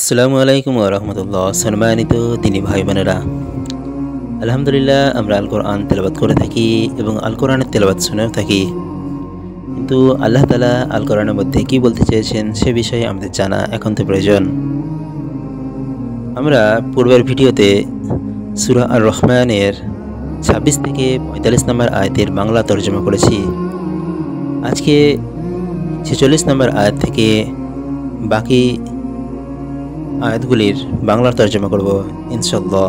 আসসালামু আলাইকুম ওয়া রাহমাতুল্লাহ। সম্মানিত দিনী ভাই বোনেরা, আলহামদুলিল্লাহ আমরা আল কোরআন তেলাওয়াত করে থাকি এবং আল কোরআনের তেলাওয়াত শুনেও থাকি। কিন্তু আল্লাহ তাআলা আল কোরআনের মধ্যে কি বলতে চেয়েছেন সে বিষয়ে আমাদের জানা একান্ত প্রয়োজন। আমরা পূর্বের ভিডিওতে সূরা আর রহমানের ২৬ থেকে ৪৫ নম্বর আয়াতের বাংলা তর্জমা করেছি। আজকে ৪৬ নম্বর আয়াত থেকে বাকি আয়াতগুলির বাংলা তর্জমা করব ইনশাআল্লাহ।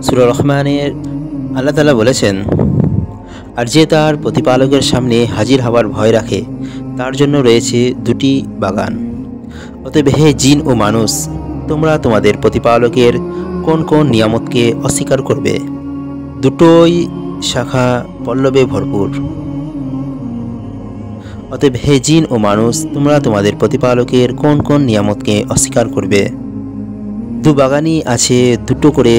সূরা রহমানের আল্লাহ তাআলা বলেছেন, আর যে তার প্রতিপালকের সামনে হাজির হওয়ার ভয় রাখে তার জন্য রয়েছে দুটি বাগান। অতএব হে জিন ও মানুষ, তোমরা তোমাদের প্রতিপালকের কোন কোন নিয়ামতকে অস্বীকার করবে? দুটোই শাখা পল্লবে ভরপুর। অতএব হে জিন ও মানুষ, তোমরা তোমাদের প্রতিপালকের কোন কোন নিয়ামতকে অস্বীকার করবে? দু বাগানই আছে দুটো করে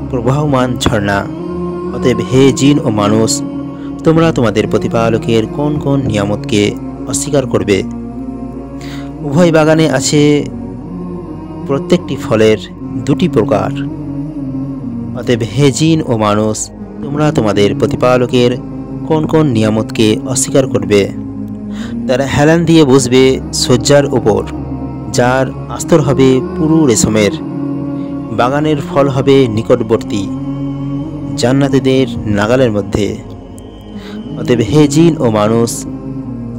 প্রবাহমান ঝর্ণা। অতএব হে জিন ও মানুষ, তোমরা তোমাদের প্রতিপালকের কোন কোন নিয়ামতকে অস্বীকার করবে? উভয় বাগানে আছে প্রত্যেকটি ফলের দুটি প্রকার। অতএব হে জিন ও মানুষ, তোমরা তোমাদের প্রতিপালকের কোন কোন নিয়ামতকে অস্বীকার করবে? তারা হেলান দিয়ে বসবে শয্যার ওপর, যার আস্তর হবে পুরু রেশমের। বাগানের ফল হবে নিকটবর্তী, জান্নাতীদের নাগালের মধ্যে। অতএব হে জিন ও মানুষ,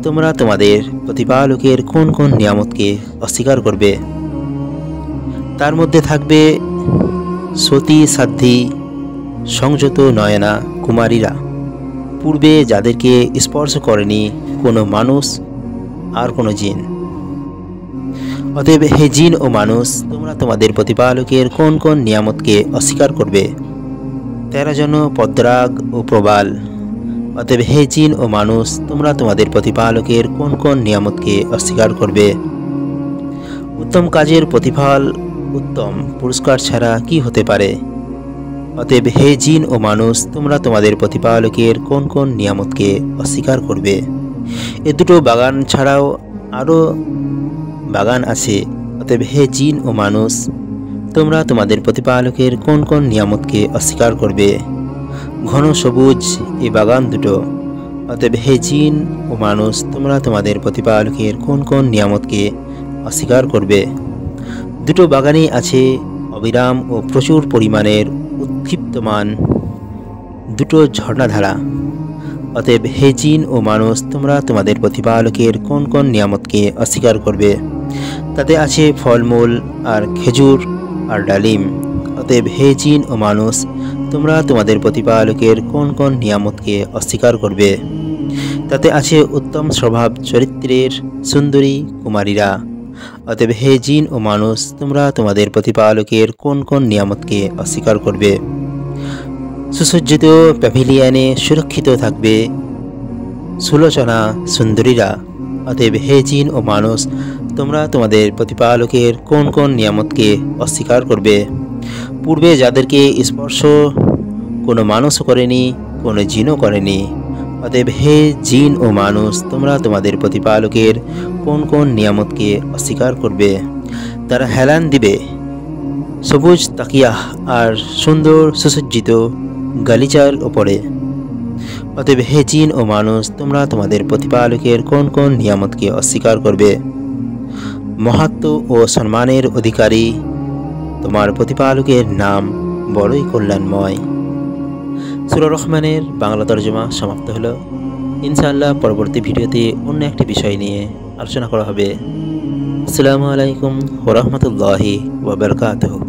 তোমরা তোমাদের প্রতিপালকের কোন কোন নিয়ামতকে অস্বীকার করবে? তার মধ্যে থাকবে সতী সাধ্বী সংযত নয়না কুমারীরা, পূর্বে যাদেরকে স্পর্শ করেনি কোনো মানুষ আর কোনো জিন। অতএব হে জিন ও মানুষ, তোমরা তোমাদের প্রতিপালকের কোন কোন নিয়ামতকে অস্বীকার করবে? 13 জন পদ্রাগ ও প্রবাল। অতএব হে জিন ও মানুষ, তোমরা তোমাদের প্রতিপালকের কোন কোন নিয়ামতকে অস্বীকার করবে? উত্তম কাজের প্রতিফল উত্তম পুরস্কার ছাড়া কি হতে পারে? অতএব হে জিন ও মানুষ, তোমরা তোমাদের প্রতিপালকের কোন কোন নিয়ামতকে অস্বীকার করবে? এ দুটো বাগান ছাড়াও আরও বাগান আছে। অতএব হে জিন ও মানুষ, তোমরা তোমাদের প্রতিপালকের কোন কোন নিয়ামতকে অস্বীকার করবে? ঘন সবুজ এই বাগান দুটো। অতএব হে জিন ও মানুষ, তোমরা তোমাদের প্রতিপালকের কোন কোন নিয়ামতকে অস্বীকার করবে? দুটো বাগানই আছে অবিরাম ও প্রচুর পরিমাণের উৎক্ষিপ্তমান দুটো ঝর্ণাধারা। অতএব হে জিন ও মানুষ, তোমরা তোমাদের প্রতিপালকের কোন কোন নিয়ামতকে অস্বীকার করবে? তাতে আছে ফলমূল আর খেজুর আর ডালিম। অতএব হে জিন ও মানুষ, তোমরা তোমাদের প্রতিপালকের কোন কোন নিয়ামতকে অস্বীকার করবে? তাতে আছে উত্তম স্বভাব চরিত্রের সুন্দরী কুমারীরা। অতএব হে জিন ও মানুষ, তোমরা তোমাদের প্রতিপালকের কোন কোন নিয়ামতকে অস্বীকার করবে? সুসজ্জিত প্যাভিলিয়নে সুরক্ষিত থাকবে সুলোচনা সুন্দরীরা। অতএব হে জিন ও মানুষ, তোমরা তোমাদের প্রতিপালকের কোন কোন নিয়ামতকে অস্বীকার করবে? পূর্বে যাদেরকে স্পর্শ কোনো মানুষও করেনি, কোনো জিনও করেনি। অতএব হে জিন ও মানুষ, তোমরা তোমাদের প্রতিপালকের কোন কোন নিয়ামতকে অস্বীকার করবে? তারা হেলান দিবে সবুজ তাকিয়াহ আর সুন্দর সুসজ্জিত গালিচার ওপরে। অতএব হে জিন ও মানুষ, তোমরা তোমাদের প্রতিপালকের কোন কোন নিয়ামতকে অস্বীকার করবে? মহাত্ম ও সম্মানের অধিকারী তোমার প্রতিপালকের নাম বড়ই কল্যাণময়। সূরা রহমানের বাংলা তর্জমা সমাপ্ত হলো। ইনশাআল্লাহ পরবর্তী ভিডিওতে অন্য একটি বিষয় নিয়ে আলোচনা করা হবে। আসসালামু আলাইকুম ওয়া রাহমাতুল্লাহি ওয়া বারাকাতুহু।